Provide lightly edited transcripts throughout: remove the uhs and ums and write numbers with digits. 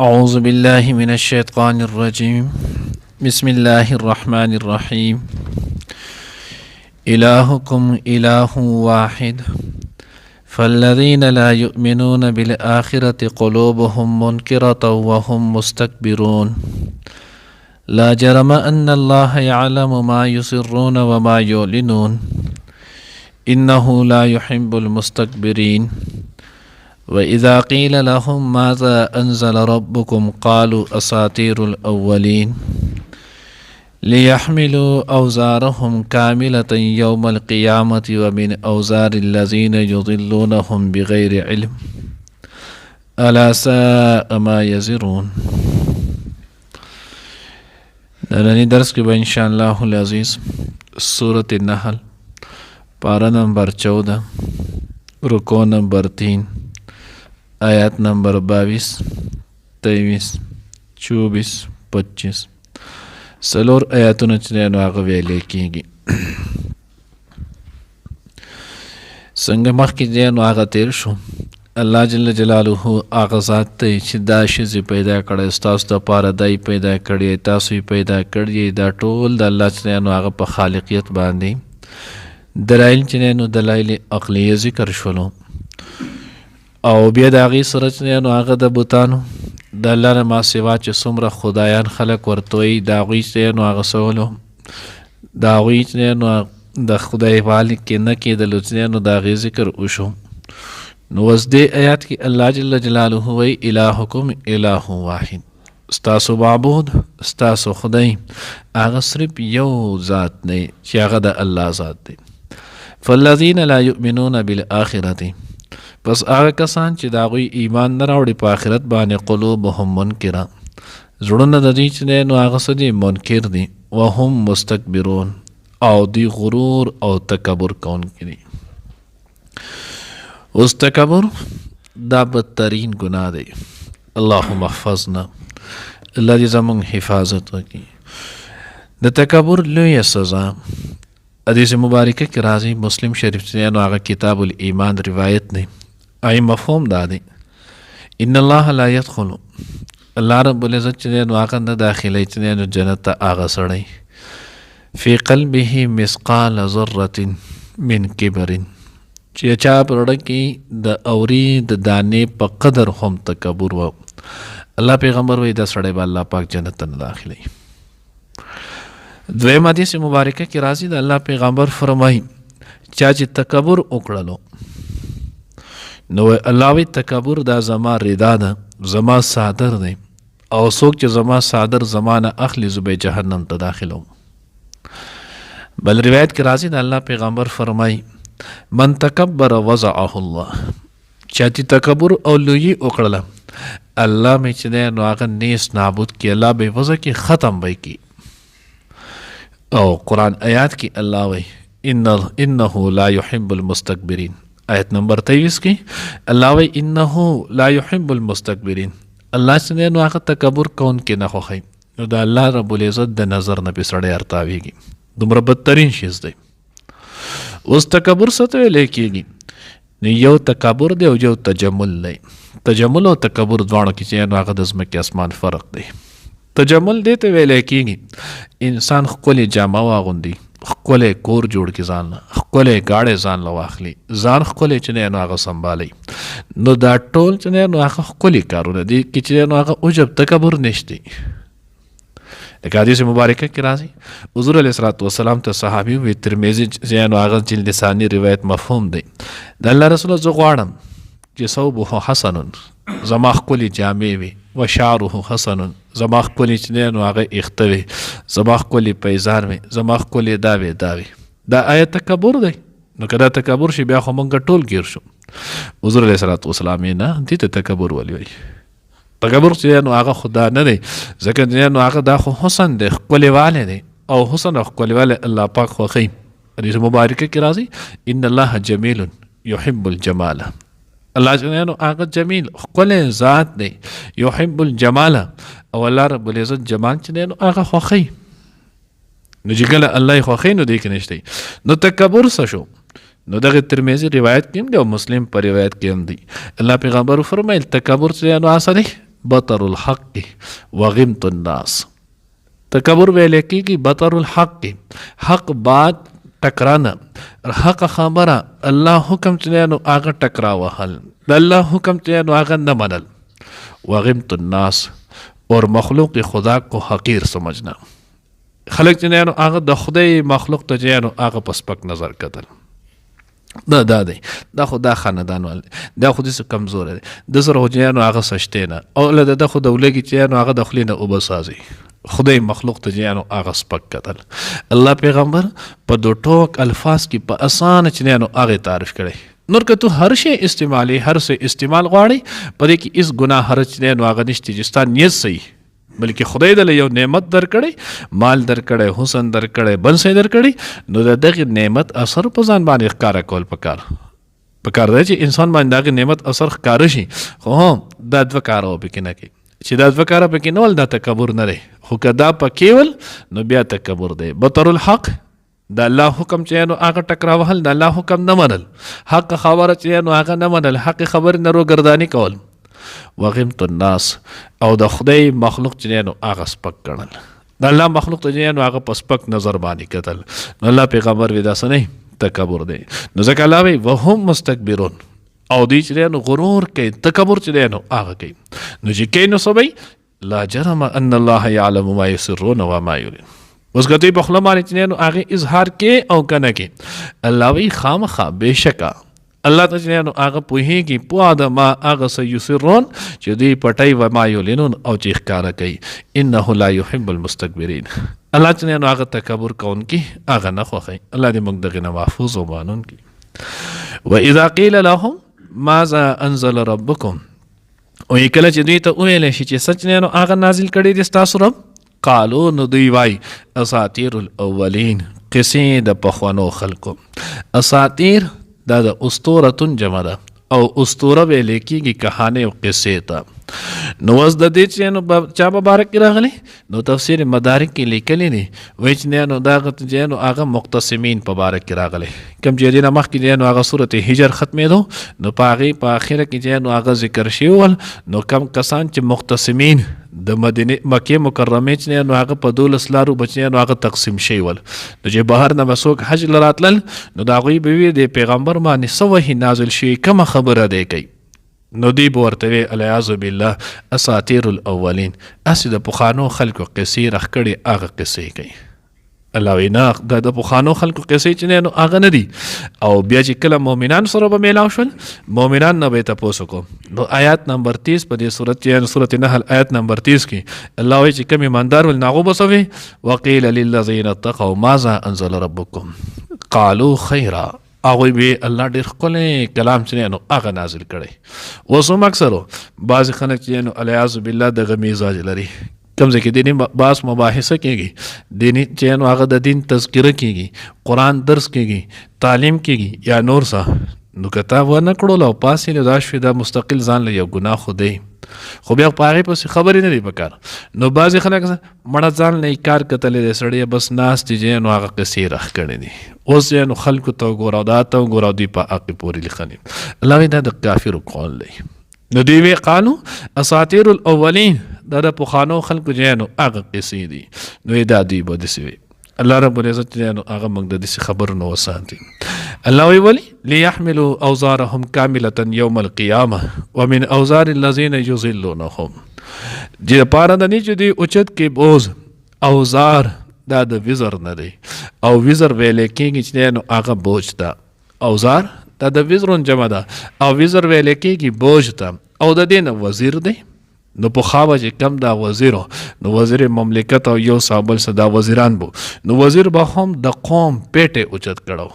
أعوذ بالله من الشيطان الرجيم بسم الله الرحمن الرحيم إلهكم إله واحد فالذين لا يؤمنون بالآخرة قلوبهم منكرة وهم مستكبرون لا جرم أن الله يعلم ما يسرون وما يعلنون إنه لا يحب المستكبرين وإذا قيل لهم ماذا أنزل ربكم قالوا أساطير الأولين ليحملوا أوزارهم كاملة يوم القيامة ومن أوزار الذين يضلونهم بغير علم ألا ساء ما يزرون. نننی درس کې به انشاءالله العزیز سورة النحل پارہ نمبر 14 رکو نمبر 3 آیات نمبر 22 23 24 25 سلور آیاتونه چې نو هغه ویلې کېږي. څنګه مخکې دی نو هغه تیر شو. الله جل جلاله هغه ذات دی چې دا ښځې پیدا کړی، ستاسو دپاره دی پیدا کړی، تاسو یې پیدا کړی. دا ټول د الله چې نو هغه په خالقیت باندې دلایل چې نو دلایل عقلیه ذکر شولو، او بیا د هغې سره چې نو هغه د بوتانو د الله نه ما سوا چې څومره خدایان خلک ورته وایي د هغوی چې نو هغه سولو د هغوی چې نو د خدای والي کې نه کېدلو چې نو د هغې ذکر وشو. نو اوس دې آیات کې الله جل جلاله وایي الهکم اله واحد، ستاسو معبود ستاسو خدای هغه صرف یو ذات دی چې هغه د الله ذات دی. فالذین لا یؤمنون بالآخرة، پس هغه کسان چې د هغوی ایمان نه راوړي په آخرت باندې قلوبهم منکره، زړونه د دوی چې نو هغه څه دي منکر دي، وهم مستکبرون او دوی غرور او تکبر کوونکي دي. اوس تکبر دا بدترین ګناه دی. اللهم احفظنا، الله دې زموږ حفاظت وکړي. د تکبر لویه سزا حدیث مبارکه کې راځي، مسلم شریف چې نو هغه کتاب الایمان روایت دی. ای مفهوم دا دی ان الله لا يدخل، الله رب العزت چې نو هغه نه داخلی چې نو جنت ته هغه سړی فی قلبه مثقال ذره من کبر، چې چا په زړه کې د اوري د دانې په قدر هم تکبر و، الله پیغمبر وایي دا سړی به الله پاک جنت ته نه داخلی. دویم حدیث مبارکه کې راځي د الله پیغمبر فرمایي چا چې تکبر وکړلو نو الله وی تکبر دا زما ردا ده، زما صادر دی، او څوک چې زما صادر زمانه اخلی زبې جهنم ته داخلو. بل روایت کې راځي د الله پیغمبر فرمایي من تکبر وضعه الله، چا چې تکبر او لویي وکړله الله مې چې دی نو هغه نیس نابود کې، الله به وضع کې ختم به کی. او قرآن آیات کې الله وی انه لا يحب المستكبرين، آیت نمبر 23 کې الله وی انه لا يحب المستكبرين، الله چې نو هغه تکبر کون کې نه خوښي. نو د الله رب العزت د نظر نه په سړی ارتاویږي، دومره بدترین شیز دی. اوس تکبر څه ته ویلی کېږي؟ نو یو تکبر دی او یو تجمل دی. تجمل او تکبر دواړو کې چې نو هغه د ځمکې اسمان فرق دی. تجمل دی ته ویلی کېږي انسان ښکلې جامه واغوندي، ښکلی کور جوړ کړي ځان له، ښکلی ګاډی ځان له واخلي، ځان ښکلی چې نو هغه سنبالي. نو دا ټول چې نو هغه ښکلي کارونه دي کې چې نو هغه عجب تکبر نشتی. لکه حدیث مبارکه کې راځي حضور علیه الصلاۃ والسلام ته صحابي وی ترمذي چې نو هغه جلد ثانی روایت مفهوم دی د الله رسول زه غواړم چې ثوبه حسن، زما ښکلي جامې وي، و شعره حسن، زما ښکلي چې نو هغه ایخته وي، زما ښکلي پیزار وي، زما ښکلي دا وي دا وي. دا آیت تکبر دی. نو که دا تکبر شي بیا خو مونږ ټول ګیر شو. حضور علیه الصلاۃ والسلام یې نه دې ته تکبر ولي وایي. تکبر چې نو هغه خدا نه دی، ځکه چې نو هغه دا خو حسن دی، ښکلي والی دی، او حسن او ښکلي والی الله پاک خوښوي. حدیث مبارکه کې راځي ان الله جمیل یحب الجمال، الله چې نو هغه جمیل ښکلی ذات دی، یحب الجمال، او الله رب العزت جمال چې نو هغه خوښوي. نو چې کله الله یې خوښوي نو دی کې نشته. نو تکبر څه شو؟ نو دغه ترمذی روایت کې هم دی او مسلم په روایت کې هم دی. الله پیغمبر فرمایل تکبر چې نو اصل بطر الحق وغمت الناس. تکبر ویلې کېږي بطر الحق، حق بات ټکرانه، حق خبره الله حکم چې نو هغه ټکرا وهل، د الله حکم چې نو هغه نه منل. وغمت الناس، اور مخلوق خدا کو حقیر سمجھنا. خلق چې نو هغه د خدای مخلوق ته چې نو هغه په سپک نظر کتل. دا دی دا خو دا خاندان ول دا خو دې کمزور دی د سره خو چې نو هغه سشته نه او له د خو دولګي چې نو هغه د خلینه او بسازي خدای مخلوق ته چې نو هغه سپک کتل. الله پیغمبر په دو ټوک الفاظ کې په اسانه چې نو هغه تعریف کړي. نور که تو هر شی استعمالي هر څه استعمال غواړي په دې کې اس ګناه هر چې نو هغه نشته چې ستا نیت صحیح، بلکې خدای دله یو نعمت درکړی، مال درکړی، حسن درکړی، بل څه درکړی، نو د دغه نعمت اثر په ځان باندې ښکاره کول پکار دی چې انسان باندې دغه نعمت اثر ښکاره شي. خو دا دوه کاره وپکې نه کوي چې دا دوه کاره پکې نه ول دا تکبر نه دی، خو که دا پکې ول نو بیا تکبر دی. بطر الحق، د الله حکم چې نو هغه ټکرا وهل، د الله حکم نه منل، حق خبره چې نو هغه نه منل، حق خبر نه روګردانی کول. وغمت الناس، او د خدای مخلوق چې نو هغه سپک ګڼل، د الله مخلوق ته چې نو هغه په سپک نظر باندې کتل. نو الله پیغمبر وی داسې نه تکبر دی. نو ځکه الله وی وهم مستكبرون، او دوی چې نو غرور کوي، تکبر چې نو هغه کوي. نو چې کوي نو سبي لا جرم ان الله يعلم ما يسرون وما يعلنون. اوس که دوی په خوله باندې چې نو هغې اظهار کې او که نه کې، الله وی خامخا بېشکه الله ته چې نو هغه پوهېږي، پوه ده ما هغه څه یسرون چې دوی پټوي و ما یعلنون او چې ښکاره کوي. انه لا يحب المستكبرین، الله چې نو هغه تکبر کوونکي هغه نه خوښوي. الله دې موږ دغې نه محفوظ ومانونکي. واذا قیل لهم ماذا انزل ربکم، او کله چې دوی ته وویلی شي چې سچ نو هغه نازل کړی دی ستاسو رب، قالو نو دوی وای اساطیر الاولین، قصې د پخوانو خلکو. اساطیر دا د اسطورتون جمع ده، او اسطوره ویلې کېږي کهانې او قصې ته. نو اوس د دې چې نو چا په باره کې راغلی، نو تفسیر مدارک کې لیکلی دی وایي چې نو دغه چې نو هغه مقتسمین په باره کې راغلی. کوم چې دې نه مخکې چې نو هغه صورت هجر ختمېدو، نو په هغې په اخره کې چې نو هغه ذکر شوي ول. نو کم کسان چې مقتسمین د مکې مکرمې چې نو هغه په 12 لارو بچي نو هغه تقسیم شوي ول. نو چې بهر نه به څوک حج له راتلل، نو د هغوی به وي د پیغمبر باندې څه وحي نازل شوي، کومه خبره دی کوي. نو دی به ورته وی العیاذ بالله اساطیر الاولین، هسې د پخوانو خلکو قصې راښکړې هغه قصې کوي. الله وی نه د پخوانو خلکو قصې چې نو هغه نه دي. او بیا چې کله مؤمنان سره به میلاو شول، مؤمنان نه به یې تپوس وکړو. نو آیات نمبر 30 په دې صورت یعنې صورت نحل آیات نمبر 30 کې الله وایي چې کوم ایماندار ول ناغو به څه وي، وقیل للذین اتقوا ماذا انزل ربکم قالوا خیرا. هغوی به الله ډېر ښکلی کلام چې نو هغه نازل کړی. اوس هم اکثرو بعضې خلک چې نو العیاذ بالله دغه مزاج لري، کوم ځای کې دیني بحث مباحثه کېږي، دیني چې نو هغه د دین تذکره کېږي، قرآن درس کېږي، تعلیم کېږي یا نور څه، نو که تا ونه کړلو او پاسې نو دا شوې دا مستقل ځان له یو ګناه خو دی، خو بیا په هغې پسې خبرې نه دی پکار. نو بعضې خلک مړه ځان له یې کار کتلی دی، سړی بس ناست چې نو هغه قصې راښکړې دي. اوس نو خلکو ته وګوره، دا ته وګوره، دوی په حقې پورې لیکنې. الله وایي دا د کافرو قول دی. نو دوی وی قالو اساطیر الاولین، دا د پخوانو خلکو چې نو هغه قصې دي. نو دا دوی به داسې وي. الله رب العزت چې نو هغه موږ د داسې خبرو نه وساتي. الله وی ولي ليحملوا اوزارهم كامله يوم القيامه ومن اوزار الذين يضلونهم، چې لپاره د دې چې دوی اوچت کې بوز اوزار دا د وزر نه دی، او وزر ویلې کېږي چې نو هغه بوج ده. اوزار دا د وزرون جمع ده، او وزر ویلې کېږي بوج ته، او د دې نه وزیر دی. نو په خوا چې کم دا وزیرو، نو وزیر مملکت او یو سابل څه دا وزیران بو، نو وزیر به هم د قوم پیټې اوچت کړو،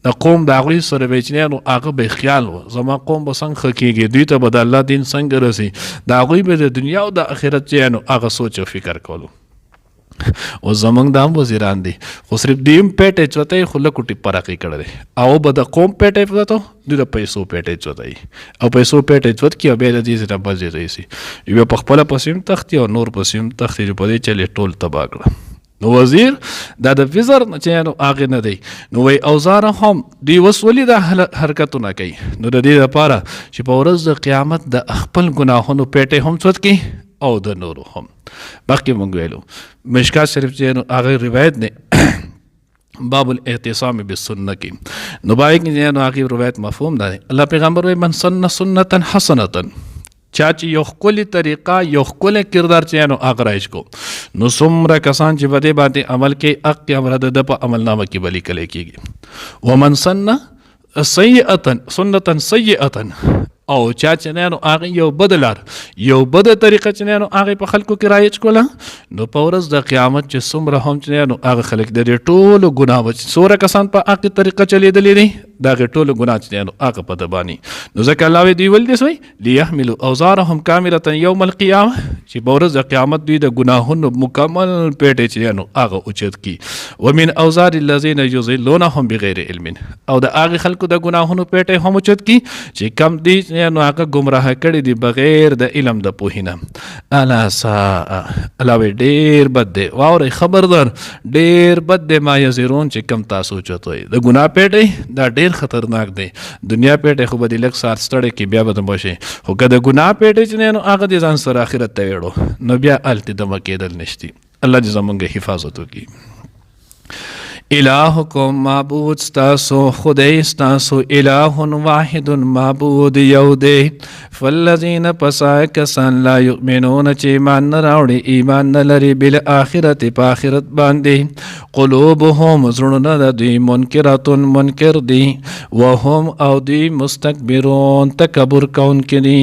د قوم د هغوی سره به چې نو هغه به خیال و زما قوم به څنګه ښه کېږي، دوی ته به د الله دین څنګه رسي، د هغوی به د دنیا او د آخرت چې نو هغه سوچ او فکر کولو. او زمونږ دا هم وزیران دي، خو صرف دوی هم پیټې چوتی، خو لږ ټیپه راقي کړی دی، او به د قوم پیټې پته دوی د پیسو پیټې چوتی، او پیسو پیټې چوت کړي، او بیا د دې ځای نه بل ځای ته یوسي، یو په خپله پسې هم تښتي او نور پسې هم تښتي، چې په دې چلې ټول تباه کړه. نو وزیر دا د وزر نه چې نو هغې نه دی نو وایي اوزارهم دوی اوس ولې دا حرکتونه کوي نو د دې لپاره چې په ورځ د قیامت د خپل ګناهونو پیټې هم څوت کړي او د نورو هم. مخکې موږ ویلو مشکات شریف چې نو هغه روایت دی باب الاعتصام بالسنه کې نو باید کې نو هغه روایت مفهوم دی الله پیغمبر وایي من سن سنتا حسنتا چا چې یو ښکلې طریقه یو ښکلی کردار چې نو هغه رایج کو نو څومره کسان چې په دې باندې عمل کوي هغې عمله د په عملنامه کې به لیکلی کېږي. ومن سنه سنتا سیئتا او چا چې نو هغې یو بده لار یو بده طریقه چې نو هغې په خلکو کې رایج کوله نو په ورځ د قیامت چې څومره هم چې نو هغه خلک د دې ټولو ګناه به چې څومره کسان په هغې طریقه چلیدلی دي د هغې ټولو ګناه چې نو هغه په ده باندې نو ځکه الله دوی ولې دې سوی لیحملوا اوزارهم کاملة یوم القیامه چې په ورځ د قیامت دوی د ګناهونو مکمل پیټې چې نو هغه اوچت کړي ومن اوزار الذین یضلونهم بغیر علم او د هغې خلکو د ګناهونو پیټې هم اوچت کړي چې کم دي نو هغه ګمراه کړي دي بغیر د علم د پوهې نه. الا ساء الله وایي ډېر بد دی واورئ خبردار ډېر بد دی ما یزرون چې کم تاسو اوچت وایي د ګناه پیټې دا ډېر خطرناک دی. دنیا پیټې خو به دې لږ ساعت ستړی کړي بیا به ته بشي خو که د ګناه پیټې چې نو هغه دې ځان سره آخرت ته ویړو نو بیا هلتې دمه کېدل نشتي. الله دې زموږ حفاظت وکړي. الہکم معبود ستاسو خدای ستاسو الہ واحد معبود یو دی فالذین پسای کسان لا یؤمنون چې ایمان نه راوړي ایمان نه لري بالآخرت په آخرت باندې قلوبهم زړونه د دوی منکراتون منکر دي وهم او دوی مستکبرون تکبر کوونکي دي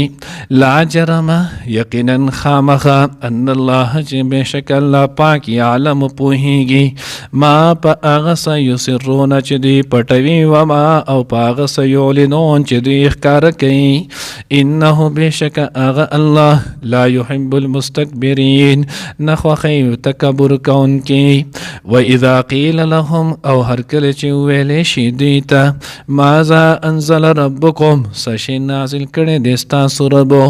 لا جرم یقینا خامخا ان الله چې بېشک الله پاک یعلم پوهیږي ما په هغه څه یسرونه چې دوی پټوي وما او په هغه څه یعلنون چې دوی ښکاره کوي انه بېشکه هغه الله لا يحب المستکبرین نه خوښوي تکبر کوونکي واذا قیل لهم او هر کله چې وویلی شي دوی ته ماذا انزل ربکم څه شی نازل کړی دی ستاسو ربو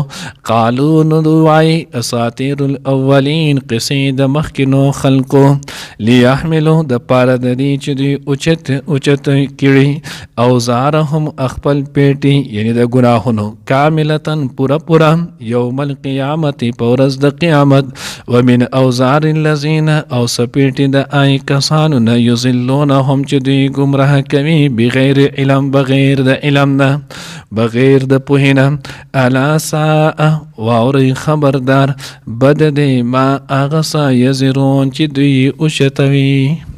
قالو نو دوی وایي اساطیر الاولین قصې د مخکینو خلکو لیحملو د پاره د دې چې دوی اوچت کړي اوزارهم خپل پیټې یعنی د ګناهونو کاملتن پورا یوم القیامت په ورځ د قیامت ومن اوزار الذین او سپیټې د آی کسانو نه یضلونهم چې دوی ګمراه کوي بغیر علم بغیر د علم نه بغیر د پوهې نه الا ساء واورئ خبردار بد دی ما هغه څه یزرون چې دوی اوچتوي.